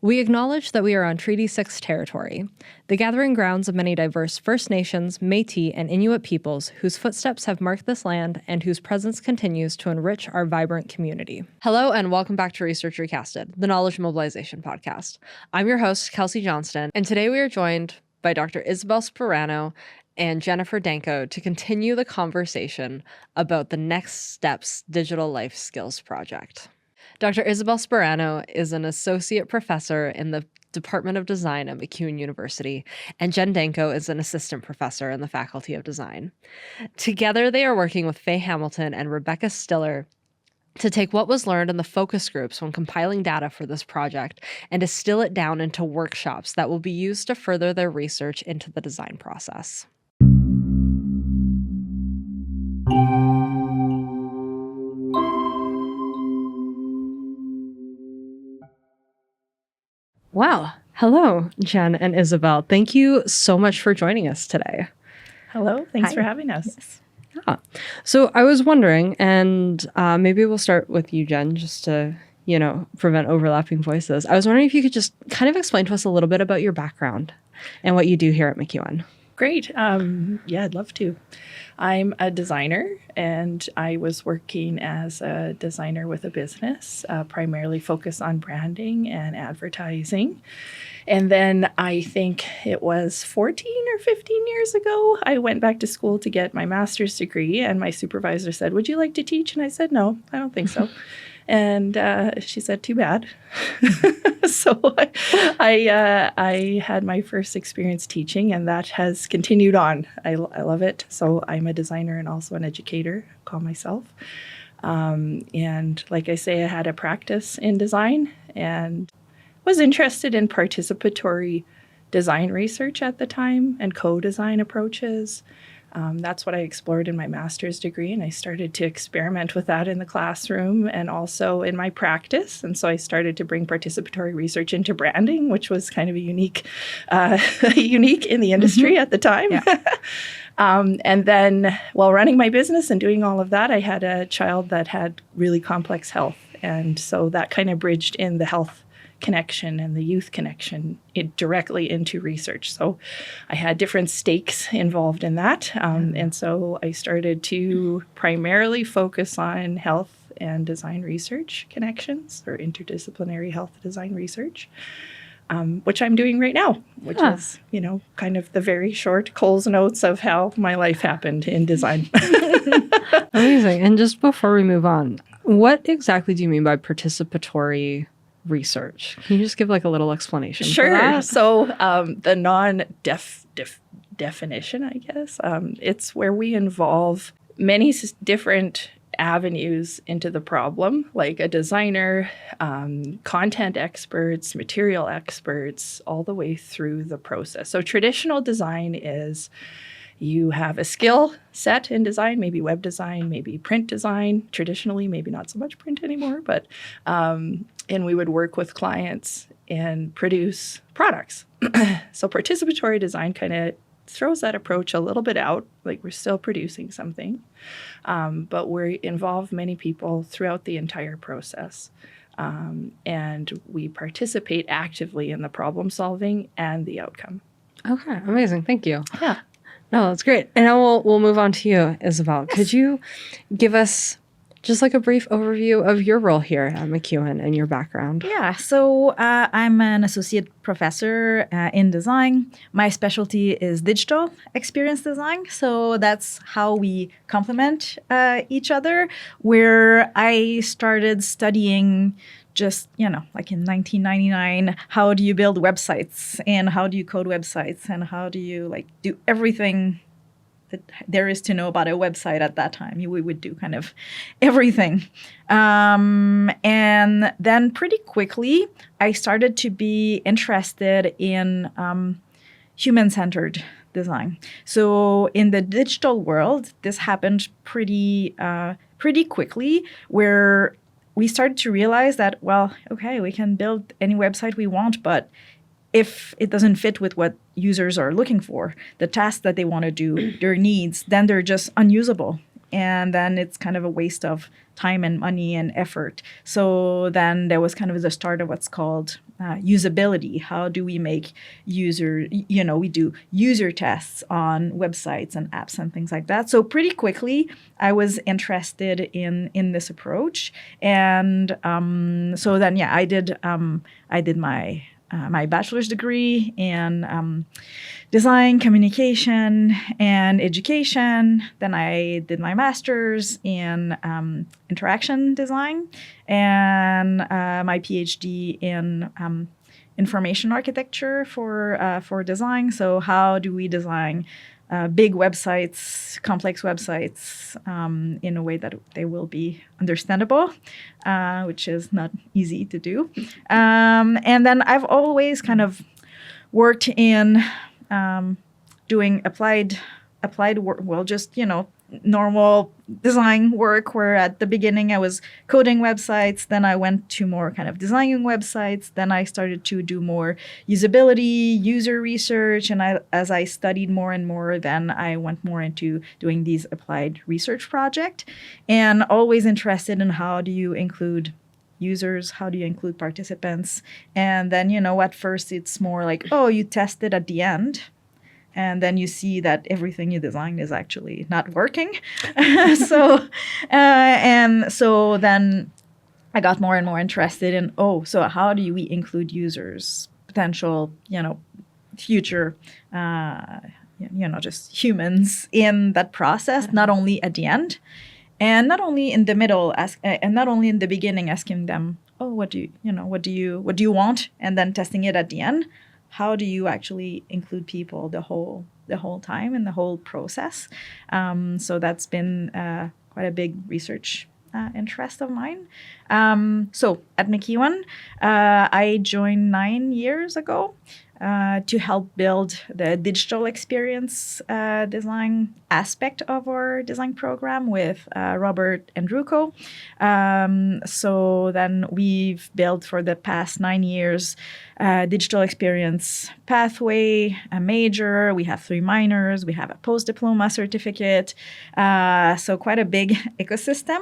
We acknowledge that we are on Treaty 6 territory, the gathering grounds of many diverse First Nations, Métis, and Inuit peoples whose footsteps have marked this land and whose presence continues to enrich our vibrant community. Hello and welcome back to Research Recasted, the Knowledge Mobilization podcast. I'm your host, Kelsey Johnston, and today we are joined by Dr. Isabelle Sperano and Jennifer Danko to continue the conversation about the Next Steps Digital Life Skills Project. Dr. Isabelle Sperano is an associate professor in the Department of Design at MacEwan University, and Jen Danko is an assistant professor in the Faculty of Design. Together, they are working with Faye Hamilton and Rebecca Stiller to take what was learned in the focus groups when compiling data for this project and distill it down into workshops that will be used to further their research into the design process. Wow. Hello, Jen and Isabelle. Thank you so much for joining us today. Hello. Thanks for having us. Yes. Yeah. So I was wondering, and maybe we'll start with you, Jen, just to, prevent overlapping voices. I was wondering if you could just kind of explain to us a little bit about your background and what you do here at MacEwan. Great. I'd love to. I'm a designer, and I was working as a designer with a business, primarily focused on branding and advertising. And then I think it was 14 or 15 years ago, I went back to school to get my master's degree, and my supervisor said, "Would you like to teach?" And I said, "No, I don't think so." And she said, "Too bad." So I had my first experience teaching, and that has continued on. I love it. So I'm a designer and also an educator, I call myself. And like I say, I had a practice in design and was interested in participatory design research at the time and co-design approaches. That's what I explored in my master's degree, and I started to experiment with that in the classroom and also in my practice. And so I started to bring participatory research into branding, which was kind of a unique in the industry at the time. Yeah. And then while running my business and doing all of that, I had a child that had really complex health. And so that kind of bridged in the health connection and the youth connection directly into research. So I had different stakes involved in that. And so I started to primarily focus on health and design research connections or interdisciplinary health design research, which I'm doing right now, which is, kind of the very short Coles Notes of how my life happened in design. Amazing. And just before we move on, what exactly do you mean by participatory research? Can you just give like a little explanation? Sure. So the definition, I guess, it's where we involve many different avenues into the problem, like a designer, content experts, material experts, all the way through the process. So traditional design is you have a skill set in design, maybe web design, maybe print design. Traditionally, maybe not so much print anymore, but and we would work with clients and produce products. So participatory design kind of throws that approach a little bit out, like we're still producing something, but we involve many people throughout the entire process. And we participate actively in the problem solving and the outcome. Okay, amazing. Thank you. Yeah. No, that's great. And now we'll move on to you, Isabelle. Yes. Could you give us just like a brief overview of your role here at MacEwan and your background? Yeah, so I'm an associate professor in design. My specialty is digital experience design. So that's how we complement each other, where I started studying just, like in 1999, how do you build websites and how do you code websites and how do you do everything that there is to know about a website at that time. We would do kind of everything. And then pretty quickly, I started to be interested in human-centered design. So in the digital world, this happened pretty quickly, where we started to realize that, we can build any website we want, but if it doesn't fit with what users are looking for, the tasks that they want to do, their needs, then they're just unusable. and then it's kind of a waste of time and money and effort. So then there was kind of the start of what's called usability. How do we make we do user tests on websites and apps and things like that. So pretty quickly, I was interested in this approach. And so then, I did my bachelor's degree in design, communication, and education. Then I did my master's in interaction design and my PhD in information architecture for design. So how do we design big websites, complex websites, in a way that they will be understandable, which is not easy to do. And then I've always kind of worked in doing applied work, just, normal design work, where at the beginning I was coding websites, then I went to more kind of designing websites, then I started to do more usability, user research, and as I studied more and more, then I went more into doing these applied research projects, and always interested in how do you include users, how do you include participants, and then, at first it's more like, oh, you test it at the end, and then you see that everything you designed is actually not working. So then I got more and more interested in, so how do we include users, potential, future, just humans in that process, not only at the end, and not only in the middle, and not only in the beginning, asking them, what do you want, and then testing it at the end. How do you actually include people the whole time in the whole process? So that's been quite a big research interest of mine. So at McEwan, I joined 9 years ago to help build the digital experience design aspect of our design program with Robert and Druko. So then we've built for the past 9 years digital experience pathway, a major, we have 3 minors, we have a post-diploma certificate, so quite a big ecosystem.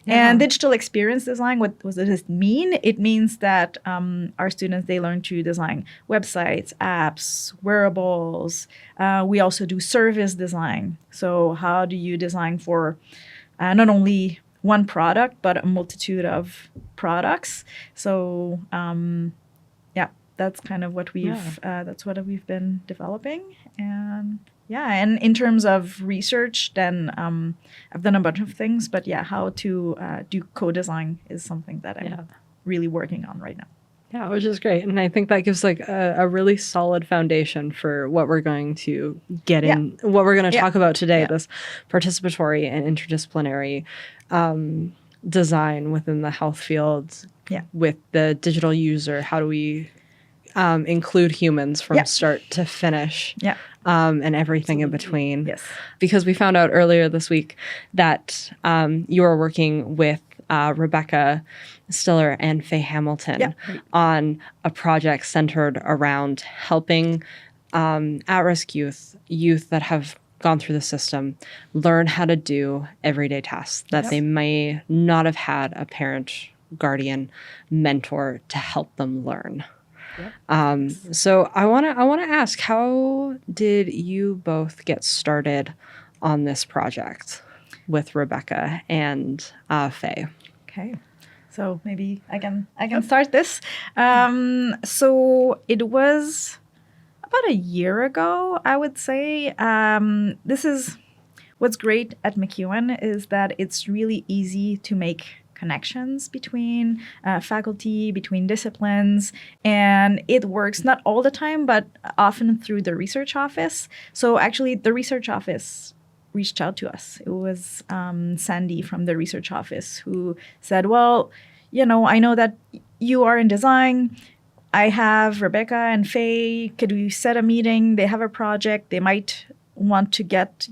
Yeah. And digital experience design, what does it mean? It means that our students, they learn to design websites, apps, wearables. We also do service design. So how do you design for not only one product, but a multitude of products? So that's kind of what we've been developing. And and in terms of research, then I've done a bunch of things, but how to do co-design is something that I'm really working on right now. Yeah, which is great. And I think that gives like a really solid foundation for what we're going to get in, what we're going to talk about today, this participatory and interdisciplinary design within the health field with the digital user. How do we include humans from start to finish and everything in between? Yes. Because we found out earlier this week that you are working with Rebecca Stiller and Faye Hamilton on a project centered around helping at-risk youth that have gone through the system learn how to do everyday tasks that they may not have had a parent, guardian, mentor to help them learn. So I want to ask, how did you both get started on this project with Rebecca and Faye? Okay, so maybe I can start this. So it was about a year ago, I would say. This is what's great at McEwan is that it's really easy to make connections between faculty, between disciplines, and it works not all the time, but often through the research office. So actually, the research office reached out to us. It was Sandy from the research office who said, well, I know that you are in design. I have Rebecca and Faye. Could we set a meeting? They have a project. They might want to get,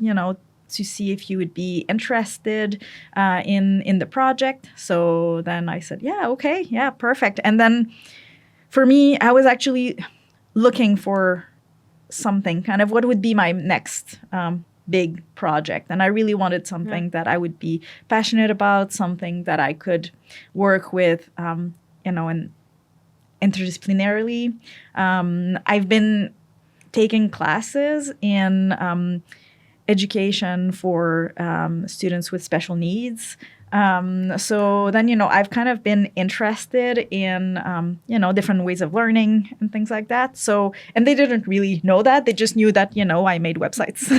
to see if you would be interested in the project. So then I said, okay, perfect. And then for me, I was actually looking for something, kind of what would be my next big project. And I really wanted something that I would be passionate about, something that I could work with, and interdisciplinarily. I've been taking classes in education for students with special needs. So then, I've kind of been interested in, different ways of learning and things like that. So, and they didn't really know that. They just knew that, I made websites.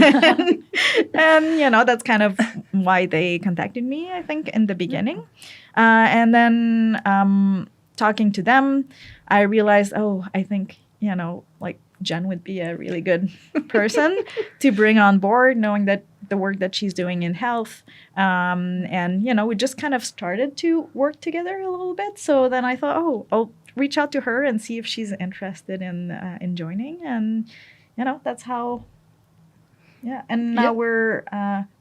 and, that's kind of why they contacted me, I think, in the beginning. And then talking to them, I realized, I think, like Jen would be a really good person to bring on board, knowing that the work that she's doing in health. And, we just kind of started to work together a little bit. So then I thought, I'll reach out to her and see if she's interested in joining. And, that's how, And now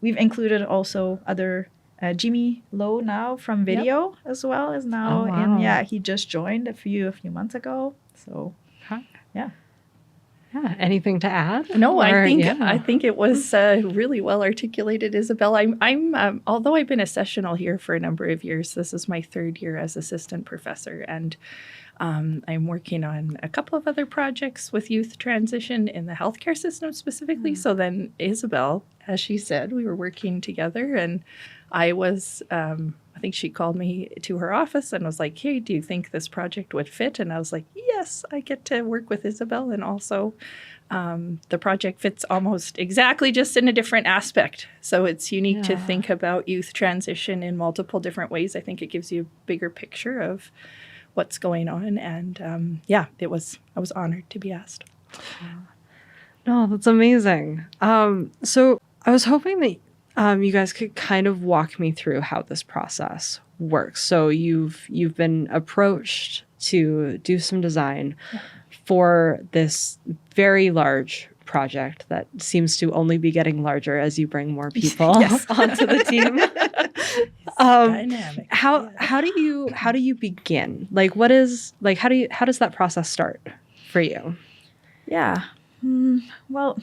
we've included also other Jimmy Lowe now from video as well as now. Oh, wow. And he just joined a few months ago. So, yeah. Yeah. Anything to add? No, I think it was really well articulated, Isabelle. I'm although I've been a sessional here for a number of years, this is my third year as assistant professor, and I'm working on a couple of other projects with youth transition in the healthcare system specifically. So then Isabelle, as she said, we were working together, and I was, I think she called me to her office and was like, hey, do you think this project would fit? And I was like, yes, I get to work with Isabelle. And also the project fits almost exactly, just in a different aspect. So it's unique to think about youth transition in multiple different ways. I think it gives you a bigger picture of what's going on. And I was honored to be asked. No, that's amazing. So I was hoping that you guys could kind of walk me through how this process works. So you've been approached to do some design for this very large project that seems to only be getting larger as you bring more people onto the team. Dynamic. How do you begin? Like, how does that process start for you? Yeah. Well,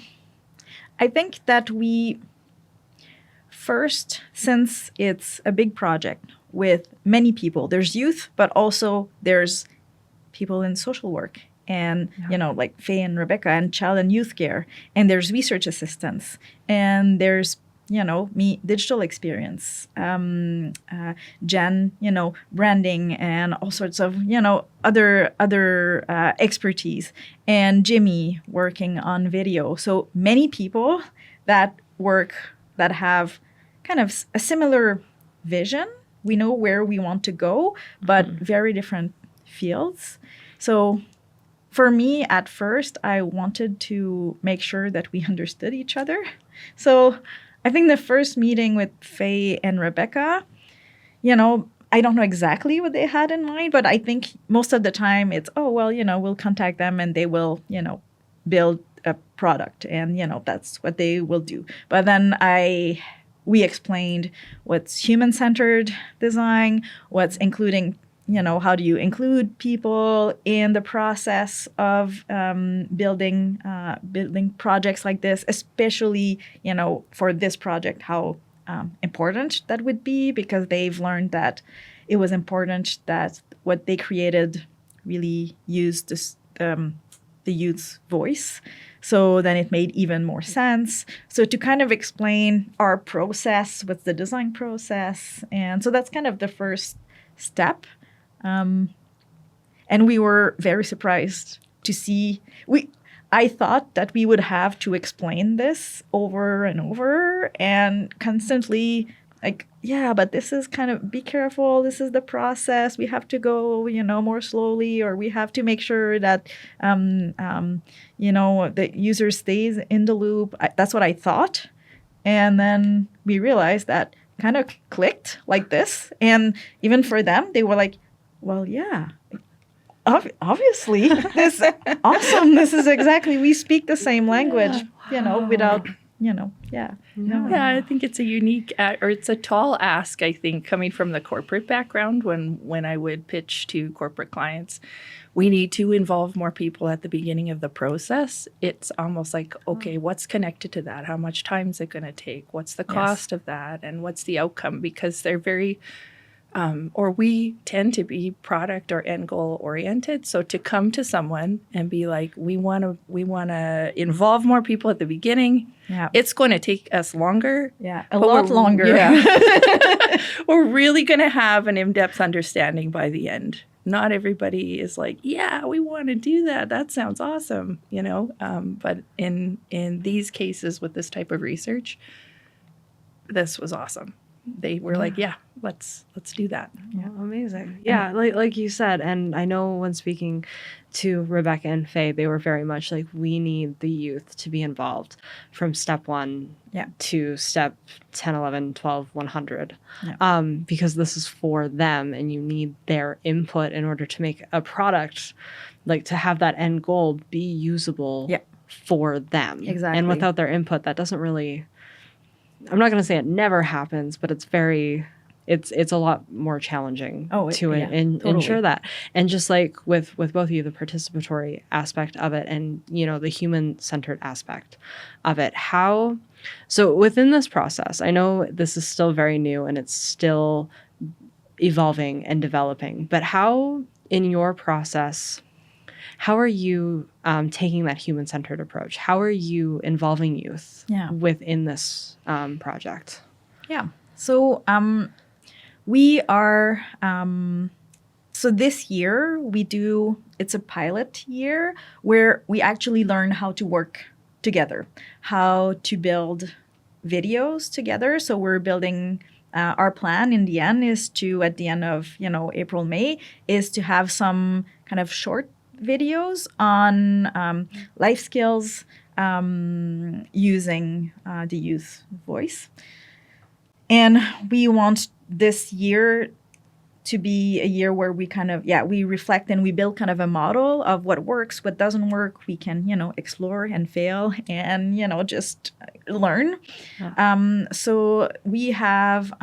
I think that first, since it's a big project with many people, there's youth, but also there's people in social work and, like Faye and Rebecca and child and youth care. And there's research assistants. And there's, me, digital experience, Jen, branding and all sorts of, other expertise. And Jimmy working on video. So many people that have kind of a similar vision. We know where we want to go, but very different fields. So for me, at first, I wanted to make sure that we understood each other. So I think the first meeting with Faye and Rebecca, I don't know exactly what they had in mind, but I think most of the time it's, we'll contact them and they will, build a product and, that's what they will do. But then we explained what's human-centered design, what's including, how do you include people in the process of building projects like this, especially, for this project, how important that would be, because they've learned that it was important that what they created really used the youth's voice. So then it made even more sense. So to kind of explain our process, what's the design process. And so that's kind of the first step. And we were very surprised to see, I thought that we would have to explain this over and over and constantly like, but this is kind of, be careful, this is the process, we have to go, more slowly, or we have to make sure that, the user stays in the loop. That's what I thought. And then we realized that kind of clicked like this. And even for them, they were like, well, yeah, obviously, this awesome. This is exactly, we speak the same language, without Yeah. Yeah, I think it's a unique or it's a tall ask, I think, coming from the corporate background when I would pitch to corporate clients. We need to involve more people at the beginning of the process. It's almost like, okay, what's connected to that? How much time is it going to take? What's the cost of that? And what's the outcome? Because they're very or we tend to be product or end goal oriented. So to come to someone and be like, we want to involve more people at the beginning. Yeah. It's going to take us longer. Yeah, a lot longer. Yeah. We're really going to have an in-depth understanding by the end. Not everybody is like, yeah, we want to do that. That sounds awesome, But in these cases with this type of research, this was awesome. They were like, yeah, let's do that. Yeah, amazing. Yeah, like you said, and I know when speaking to Rebecca and Faye, they were very much like, we need the youth to be involved from step 1 to step 10, 11, 12, 100. Yeah. Because this is for them and you need their input in order to make a product, like to have that end goal be usable for them. Exactly. And without their input, that doesn't really... I'm not going to say it never happens, but it's a lot more challenging ensure that. And just like with both of you, the participatory aspect of it and, the human-centered aspect of it. So within this process, I know this is still very new and it's still evolving and developing, but how in your process, how are you taking that human-centered approach? How are you involving youth within this project? Yeah. So we are, so this year it's a pilot year where we actually learn how to work together, how to build videos together. So we're building, our plan in the end is to, at the end of, April, May, is to have some kind of short videos on life skills using the youth voice. And we want this year to be a year where we kind of, we reflect and we build kind of a model of what works, what doesn't work. We can, explore and fail and, just learn. Yeah. So we have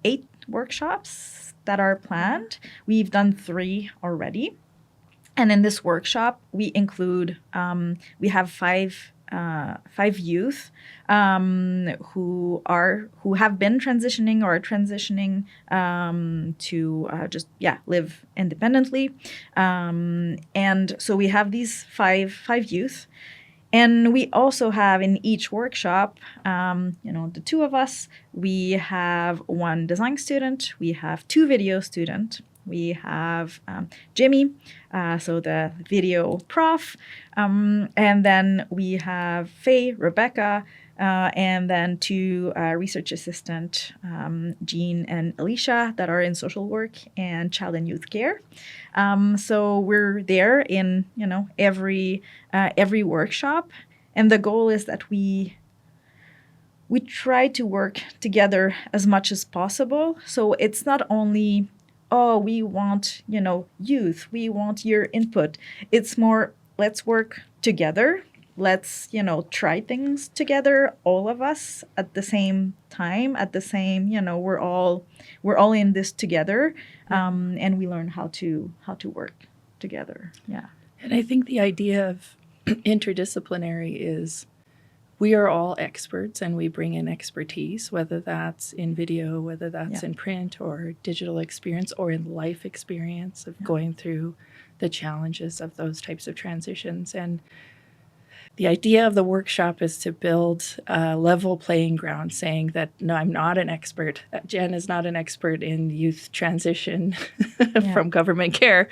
8 workshops that are planned. We've done 3 already. And in this workshop, we include, we have 5 youth who have been transitioning or are transitioning to live independently. And so we have these five youth. And we also have in each workshop, the 2 of us, we have 1 design student, we have 2 video students. We have Jimmy, so the video prof, and then we have Faye, Rebecca, and then 2 research assistant, Jean and Alicia, that are in social work and child and youth care. So we're there in every workshop, and the goal is that we try to work together as much as possible. So it's not only we want, youth, we want your input. It's more, let's work together. Let's, try things together, all of us at the same time, at the same, we're all in this together. And we learn how to work together. Yeah. And I think the idea of interdisciplinary is we are all experts and we bring in expertise, whether that's in video, whether that's in print or digital experience or in life experience of going through the challenges of those types of transitions. And the idea of the workshop is to build a level playing ground, saying that, no, I'm not an expert. Jen is not an expert in youth transition from government care,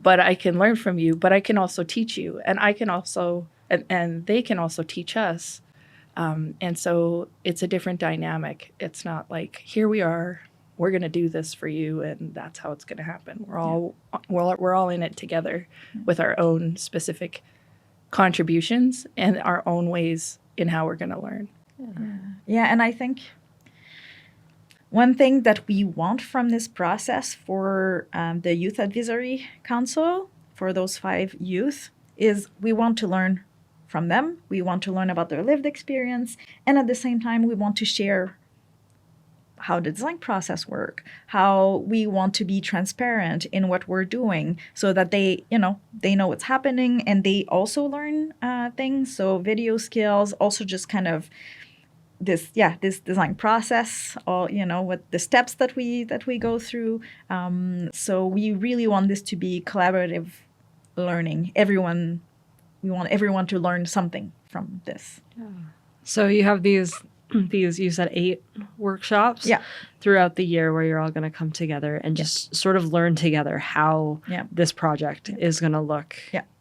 but I can learn from you, but I can also teach you. And I can also, and they can also teach us. And so it's a different dynamic. It's not like, here we are, we're going to do this for you, and that's how it's going to happen. We're all in it together with our own specific contributions and our own ways in how we're going to learn. Yeah, and I think one thing that we want from this process for the Youth Advisory Council, for those 5 youth, is we want to learn from them. We want to learn about their lived experience. And at the same time, we want to share how the design process work, how we want to be transparent in what we're doing so that they know what's happening and they also learn things. So video skills, also just kind of this design process, all, what the steps that we go through. So we really want this to be collaborative learning. We want everyone to learn something from this. Yeah. So you have these you said 8 workshops throughout the year where you're all going to come together and just sort of learn together how this project is going to look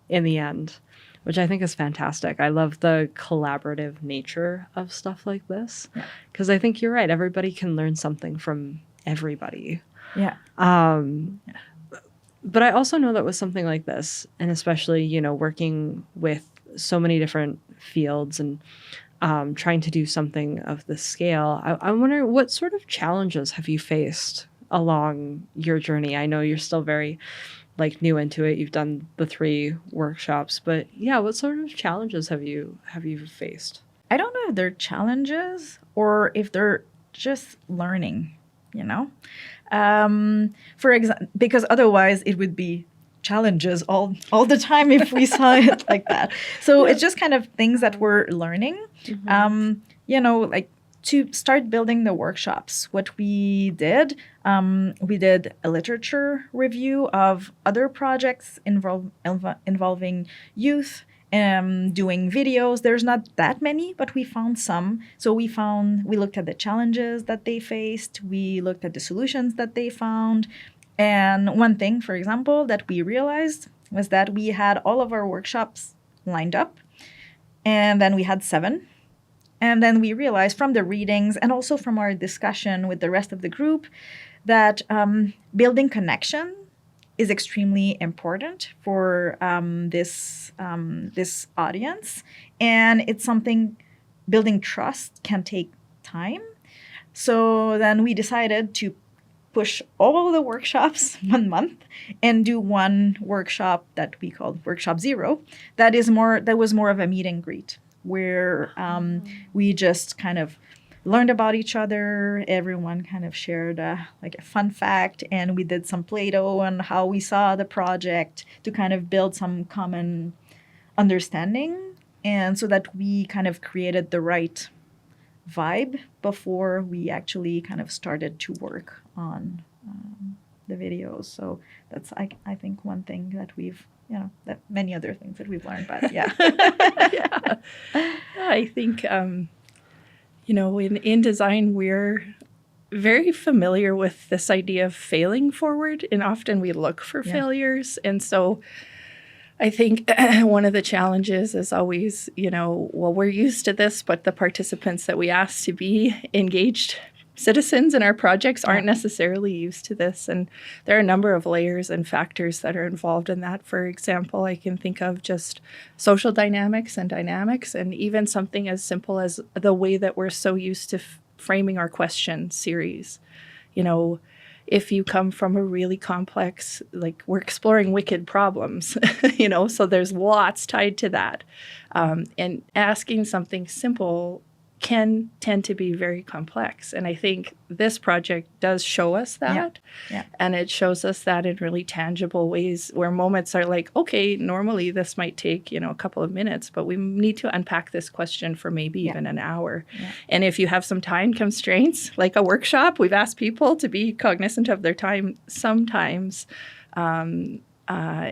in the end, which I think is fantastic. I love the collaborative nature of stuff like this because I think you're right. Everybody can learn something from everybody. Yeah. But I also know that with something like this, and especially, working with so many different fields and trying to do something of this scale, I wonder what sort of challenges have you faced along your journey? I know you're still very new into it. You've done the 3 workshops, but what sort of challenges have you faced? I don't know if they're challenges or if they're just learning, for example, because otherwise it would be challenges all the time if we saw it like that. So it's just kind of things that we're learning. To start building the workshops, what we did a literature review of other projects involving youth, doing videos. There's not that many, but we found some. So we looked at the challenges that they faced. We looked at the solutions that they found. And one thing, for example, that we realized was that we had all of our workshops lined up, and then we had 7. And then we realized from the readings and also from our discussion with the rest of the group that building connection is extremely important for this audience. And it's something, building trust can take time. So then we decided to push all the workshops 1 month and do one workshop that we called Workshop 0. That was more of a meet and greet where we just kind of learned about each other. Everyone kind of shared a fun fact, and we did some Play-Doh on how we saw the project to kind of build some common understanding, and so that we kind of created the right vibe before we actually kind of started to work on the videos. So that's I think one thing that we've that many other things that we've learned, but I think in design we're very familiar with this idea of failing forward, and often we look for failures. And so I think one of the challenges is always, we're used to this, but the participants that we ask to be engaged citizens in our projects aren't necessarily used to this. And there are a number of layers and factors that are involved in that. For example, I can think of just social dynamics, and even something as simple as the way that we're so used to framing our question series. If you come from a really complex, we're exploring wicked problems, so there's lots tied to that. And asking something simple can tend to be very complex. And I think this project does show us that. Yeah. And it shows us that in really tangible ways where moments are okay, normally this might take, a couple of minutes, but we need to unpack this question for maybe even an hour. Yeah. And if you have some time constraints, like a workshop, we've asked people to be cognizant of their time. Sometimes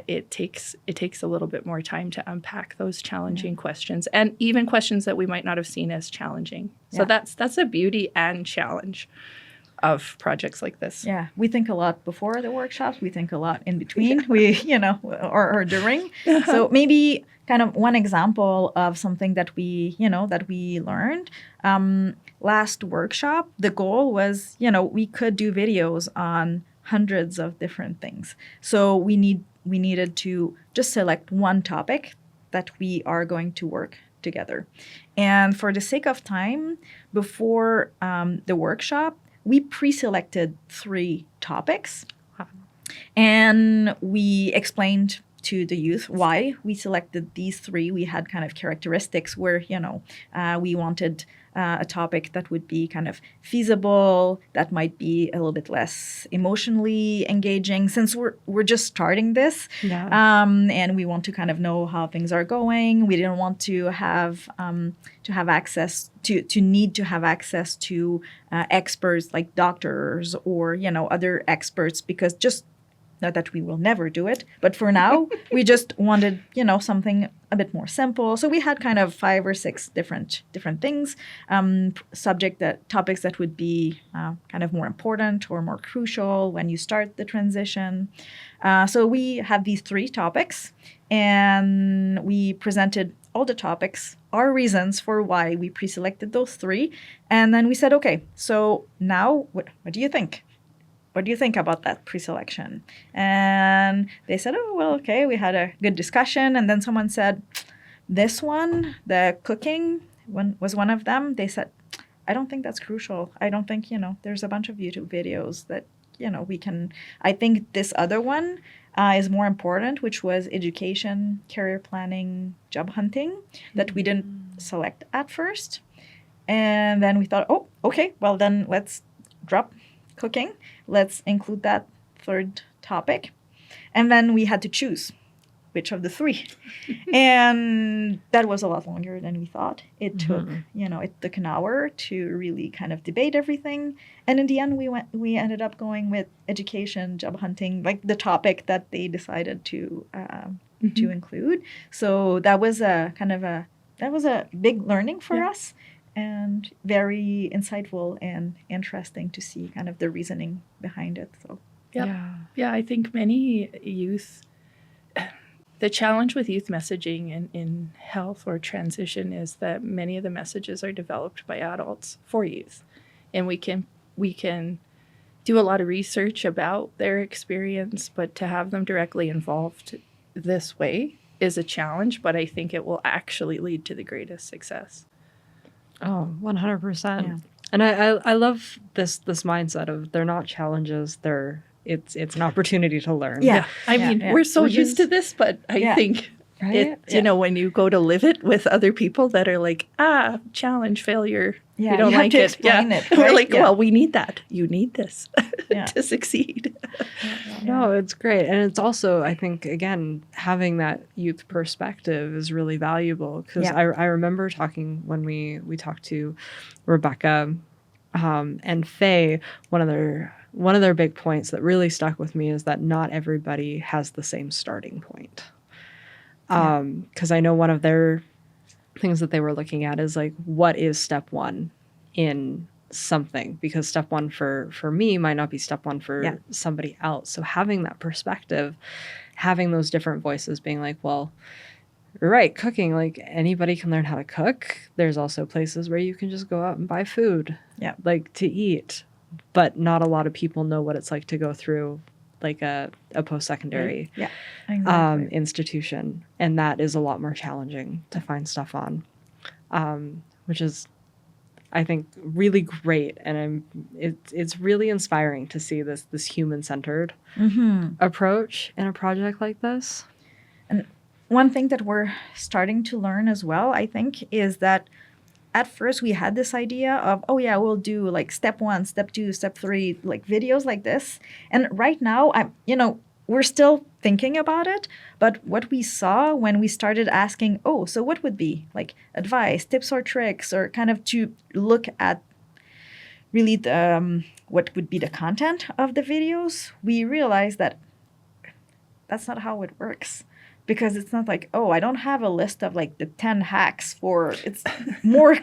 it takes a little bit more time to unpack those challenging questions, and even questions that we might not have seen as challenging. So that's a beauty and challenge of projects like this. Yeah, we think a lot before the workshops. We think a lot in between. We, or during. So maybe kind of one example of something that we learned. Last workshop, the goal was, we could do videos on hundreds of different things. So we needed to just select one topic that we are going to work together. And for the sake of time, before the workshop, we pre-selected 3 topics. And we explained to the youth why we selected these three. We had kind of characteristics where, we wanted a topic that would be kind of feasible, that might be a little bit less emotionally engaging, since we're just starting this, and we want to kind of know how things are going. We didn't want to have access to experts like doctors or other experts, because just not that we will never do it, but for now, we just wanted, something a bit more simple. So we had kind of 5 or 6 different things, topics that would be kind of more important or more crucial when you start the transition. So we have these 3 topics, and we presented all the topics, our reasons for why we pre-selected those 3, and then we said, okay, so now what do you think? What do you think about that pre-selection? And they said, oh, well, okay, we had a good discussion. And then someone said, this one, the cooking one, was one of them. They said, I don't think that's crucial. I don't think, there's a bunch of YouTube videos that, we can. I think this other one is more important, which was education, career planning, job hunting, that we didn't select at first. And then we thought, oh, okay, well, then let's drop cooking. Let's include that 3rd topic. And then we had to choose which of the 3. And that was a lot longer than we thought. It took, it took an hour to really kind of debate everything. And in the end, we ended up going with education, job hunting, like the topic that they decided to include. So that was a big learning for us, and very insightful and interesting to see kind of the reasoning behind it. So, yeah, I think many youth, the challenge with youth messaging in health or transition is that many of the messages are developed by adults for youth, and we can do a lot of research about their experience, but to have them directly involved this way is a challenge, but I think it will actually lead to the greatest success. Oh, 100%. Yeah. And I love this mindset of they're not challenges, it's an opportunity to learn. Yeah. I mean, we're so used to this, but I think when you go to live it with other people that are like, challenge, failure, you don't like it. Explain it. Right? We're like, well, we need that. You need this to succeed. No, it's great. And it's also, I think, again, having that youth perspective is really valuable, because I remember talking when we talked to Rebecca and Faye, one of their big points that really stuck with me is that not everybody has the same starting point. Because I know one of their things that they were looking at is like, what is step 1 in something? Because step 1 for me might not be step 1 for somebody else. So having that perspective, having those different voices being like, well, you're right, cooking, like anybody can learn how to cook. There's also places where you can just go out and buy food, like to eat. But not a lot of people know what it's like to go through like a post-secondary institution. And that is a lot more challenging to find stuff on, which is, I think, really great. And it's really inspiring to see this human-centered approach in a project like this. And one thing that we're starting to learn as well, I think, is that at first we had this idea of, we'll do like step 1, step 2, step 3, like videos like this. And right now, we're still thinking about it. But what we saw when we started asking, so what would be like advice, tips or tricks, or kind of to look at really what would be the content of the videos, we realized that that's not how it works. Because it's not like, I don't have a list of like the 10 hacks for, it's more,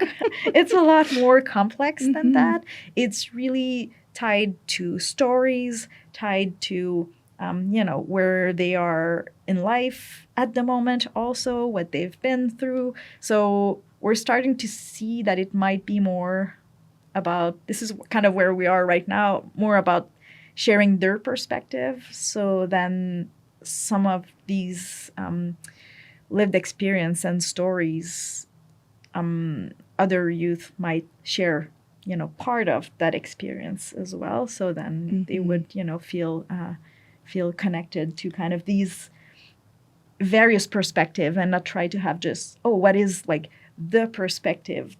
it's a lot more complex than that. It's really tied to stories, tied to, where they are in life at the moment, also what they've been through. So we're starting to see that it might be more about, this is kind of where we are right now, more about sharing their perspective. So then some of these lived experience and stories, other youth might share, part of that experience as well. So then they would, feel connected to kind of these various perspective and not try to have just, what is like the perspective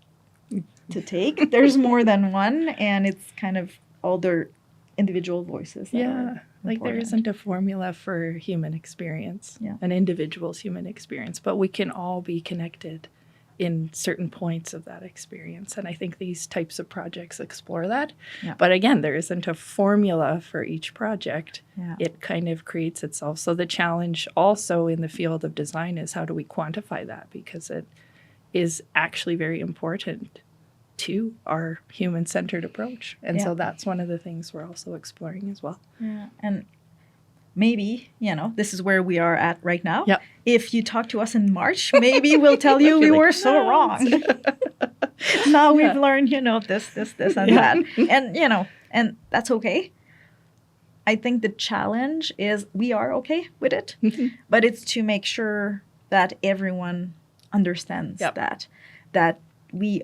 to take. There's more than one, and it's kind of all their individual voices. Like there isn't a formula for human experience, an individual's human experience, but we can all be connected in certain points of that experience. And I think these types of projects explore that. Yeah. But again, there isn't a formula for each project. Yeah. It kind of creates itself. So the challenge also in the field of design is how do we quantify that? Because it is actually very important to our human-centered approach. And so that's one of the things we're also exploring as well. Yeah. And maybe, this is where we are at right now. Yep. If you talk to us in March, maybe we'll tell you we were so wrong. Now we've learned, this, and that. And, and that's okay. I think the challenge is we are okay with it, but it's to make sure that everyone understands that we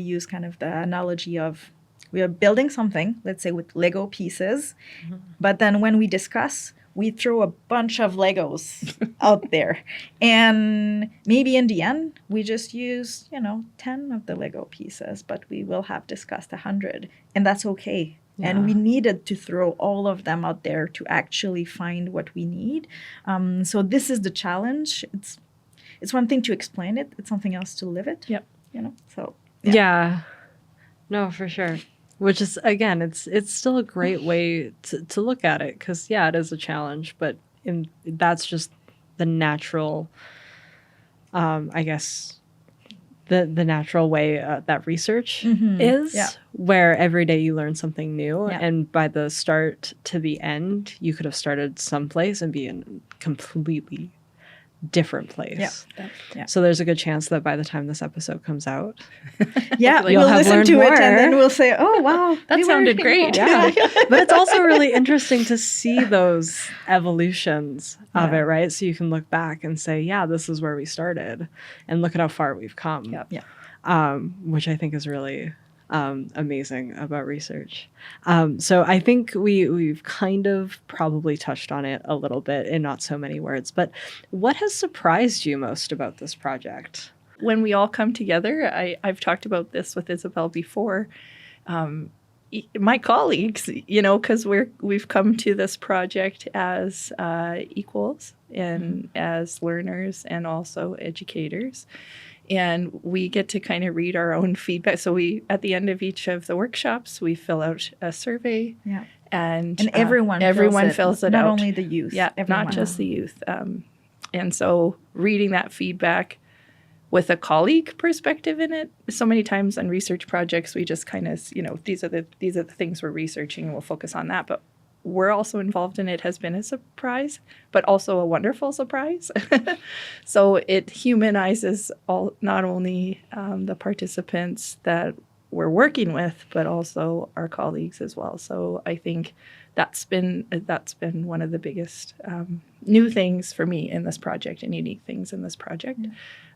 use kind of the analogy of we are building something, let's say with Lego pieces, but then when we discuss, we throw a bunch of Legos out there. And maybe in the end, we just use, 10 of the Lego pieces, but we will have discussed 100. And that's okay. Yeah. And we needed to throw all of them out there to actually find what we need. So this is the challenge. It's one thing to explain it. It's something else to live it. Yep. So. Yeah. No, for sure. Which is, again, it's still a great way to look at it because, it is a challenge, but that's just the natural, I guess, the natural way that research is, where every day you learn something new. Yeah. And by the start to the end, you could have started someplace and be in a completely different place. Yeah. So there's a good chance that by the time this episode comes out, we'll listen to it and then we'll say, oh, wow, that sounded great. Yeah. But it's also really interesting to see those evolutions of it, right? So you can look back and say, this is where we started and look at how far we've come. Yep. Which I think is really amazing about research. So I think we've kind of probably touched on it a little bit in not so many words, but what has surprised you most about this project? When we all come together, I've talked about this with Isabelle before, my colleagues, because we've come to this project as equals and as learners and also educators. And we get to kind of read our own feedback. So at the end of each of the workshops, we fill out a survey. Yeah. And everyone fills it not out. Not only the youth. Yeah, not just the youth. And so reading that feedback with a colleague perspective in it, so many times on research projects, we just kind of, these are the things we're researching and we'll focus on that. But we're also involved in it has been a surprise, but also a wonderful surprise. So it humanizes not only the participants that we're working with, but also our colleagues as well. So I think that's been one of the biggest new things for me in this project and unique things in this project.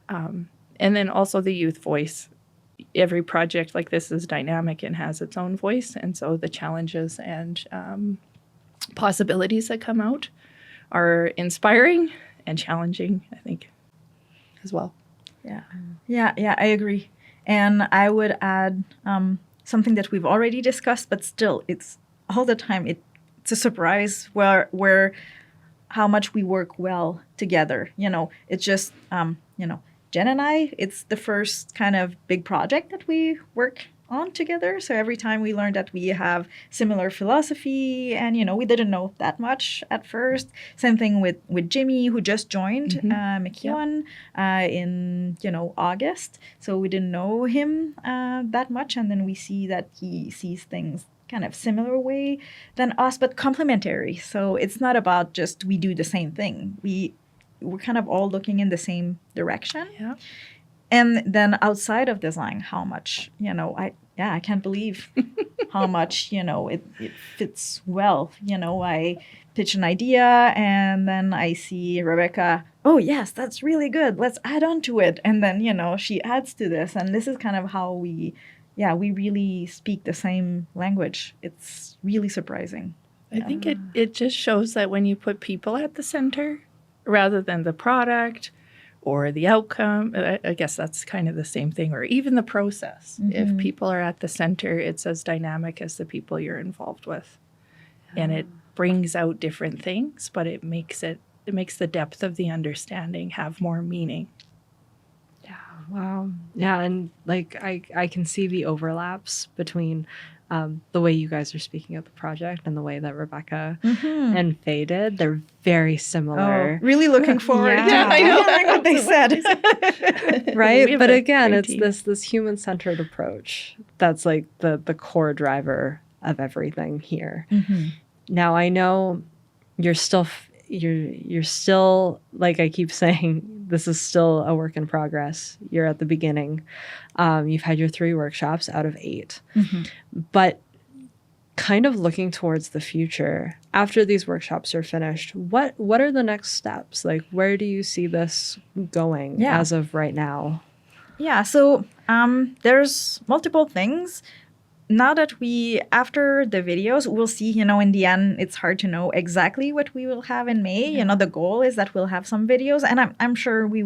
Yeah. And then also the youth voice. Every project like this is dynamic and has its own voice. And so the challenges and possibilities that come out are inspiring and challenging, I think, as well. Yeah, I agree. And I would add something that we've already discussed, but still, it's all the time. It's a surprise where how much we work well together. It's just, Jen and I, it's the first kind of big project that we work on together. So every time we learned that we have similar philosophy and, we didn't know that much at first. Same thing with Jimmy, who just joined McEwen in, August. So we didn't know him that much. And then we see that he sees things kind of similar way than us, but complementary. So it's not about just we do the same thing. We're kind of all looking in the same direction. Yeah. And then outside of design, how much, I can't believe how much, it fits well. I pitch an idea and then I see Rebecca, oh, yes, that's really good. Let's add on to it. And then, she adds to this. And this is kind of how we really speak the same language. It's really surprising. I think it just shows that when you put people at the center rather than the product or the outcome, I guess that's kind of the same thing, or even the process. If people are at the center, it's as dynamic as the people you're involved with. And it brings out different things, but it makes the depth of the understanding have more meaning. Yeah, wow. Yeah, and like I can see the overlaps between the way you guys are speaking of the project and the way that Rebecca and Faye did. They're very similar. Oh, really looking forward to hearing what they said. Right? But again, it's this human-centered approach that's like the core driver of everything here. Now, I know you're still like I keep saying, this is still a work in progress. You're at the beginning. You've had your 3 workshops out of 8. But kind of looking towards the future, after these workshops are finished, what are the next steps? Like, where do you see this going as of right now? Yeah, so there's multiple things. Now that after the videos, we'll see, in the end, it's hard to know exactly what we will have in May. The goal is that we'll have some videos, and I'm sure we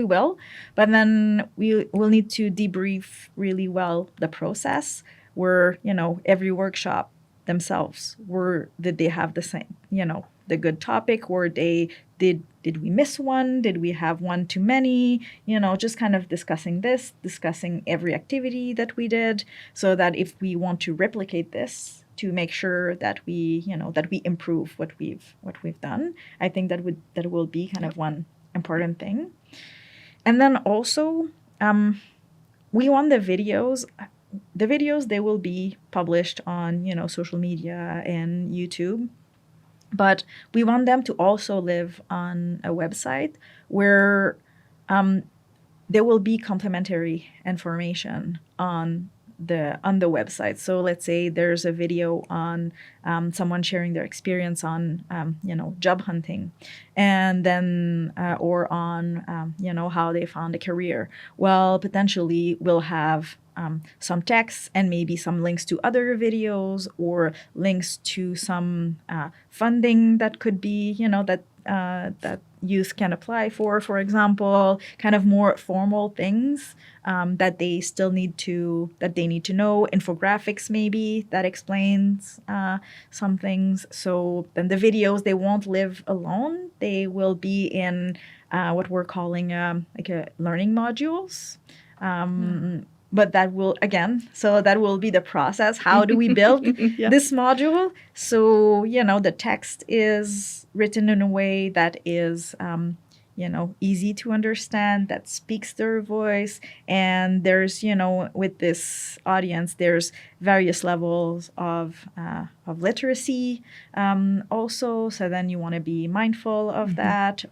will, but then we will need to debrief really well the process where, every workshop themselves, did they have the same, the good topic, or did we miss one? Did we have one too many? Just kind of discussing every activity that we did, so that if we want to replicate this, to make sure that we improve what we've done. I think that will be kind of one important thing. And then also, we want the videos. The videos, they will be published on, social media and YouTube. But we want them to also live on a website where there will be complementary information on the website. So let's say there's a video on someone sharing their experience on job hunting, and then or on how they found a career. Well, potentially we'll have some text and maybe some links to other videos, or links to some funding that could be, that youth can apply for example, kind of more formal things that they need to know. Infographics maybe that explains some things. So then the videos, they won't live alone. They will be in what we're calling like a learning modules. But that will be the process. How do we build this module? So, the text is written in a way that is, easy to understand, that speaks their voice. And there's, with this audience, there's various levels of literacy also. So then you want to be mindful of that,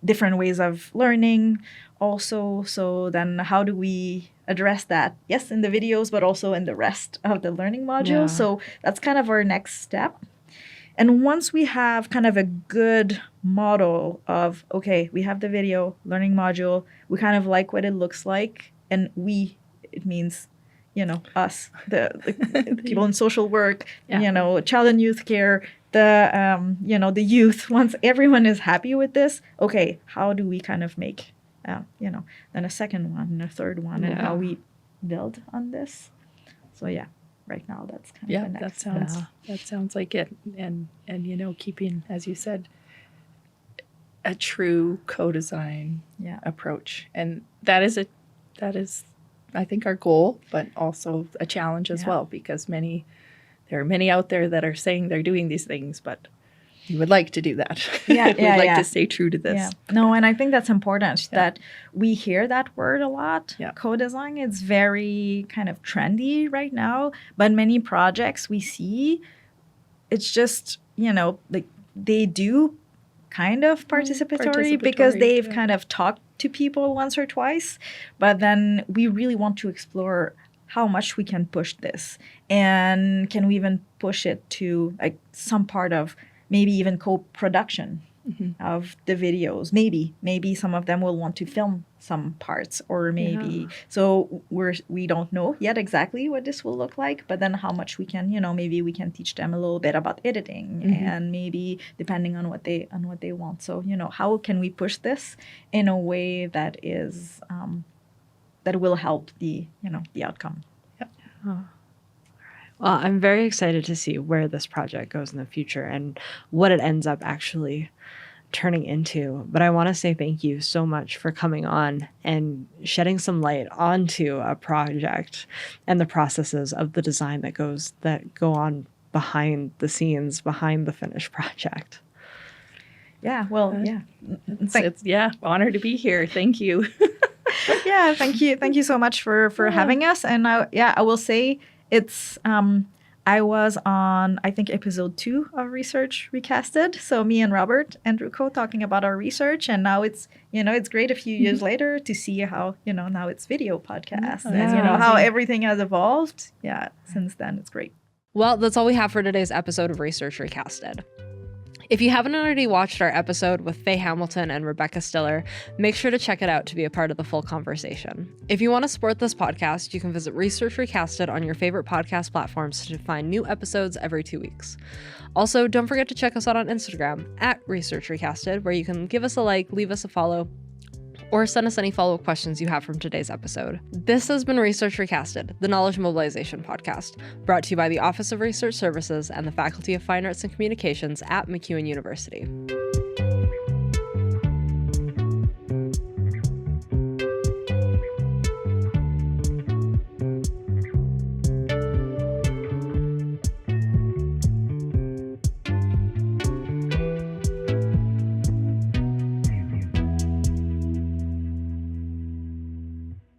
different ways of learning also. So then how do we address that? Yes, in the videos, but also in the rest of the learning module. Yeah. So that's kind of our next step. And once we have kind of a good model of, okay, we have the video learning module, we kind of like what it looks like. And it means, us, the people in social work, child and youth care, the youth. Once everyone is happy with this, okay, how do we kind of make then a second one and a third one, and how we build on this. So right now that's kind of the next. That sounds like it, and keeping, as you said, a true co-design approach, and that is I think our goal, but also a challenge as well, because there are many out there that are saying they're doing these things, but we would like to do that. We'd like to stay true to this. Yeah. No, and I think that's important that we hear that word a lot. Yeah. Co-design, it's very kind of trendy right now, but many projects we see, it's just, like they do kind of participatory because they've kind of talked to people once or twice, but then we really want to explore how much we can push this, and can we even push it to like some part of maybe even co-production of the videos. Maybe some of them will want to film some parts, or maybe so we don't know yet exactly what this will look like, but then how much we can, maybe we can teach them a little bit about editing, and maybe depending on what they want. So how can we push this in a way that is that will help the outcome. Well, I'm very excited to see where this project goes in the future and what it ends up actually turning into. But I want to say thank you so much for coming on and shedding some light onto a project and the processes of the design that go on behind the scenes, behind the finished project. Yeah, well, It's honor to be here. Thank you. Yeah, thank you so much for having us. And I will say it's I was on, I think, episode 2 of Research Recasted. So me and Robert Andruko talking about our research, and now it's it's great a few years later to see how now it's video podcast and how everything has evolved. Yeah, since then it's great. Well, that's all we have for today's episode of Research Recasted. If you haven't already watched our episode with Faye Hamilton and Rebecca Stiller, make sure to check it out to be a part of the full conversation. If you want to support this podcast, you can visit Research Recasted on your favorite podcast platforms to find new episodes every 2 weeks. Also, don't forget to check us out on Instagram at Research Recasted, where you can give us a like, leave us a follow, or send us any follow-up questions you have from today's episode. This has been Research Recasted, the Knowledge Mobilization Podcast, brought to you by the Office of Research Services and the Faculty of Fine Arts and Communications at MacEwan University.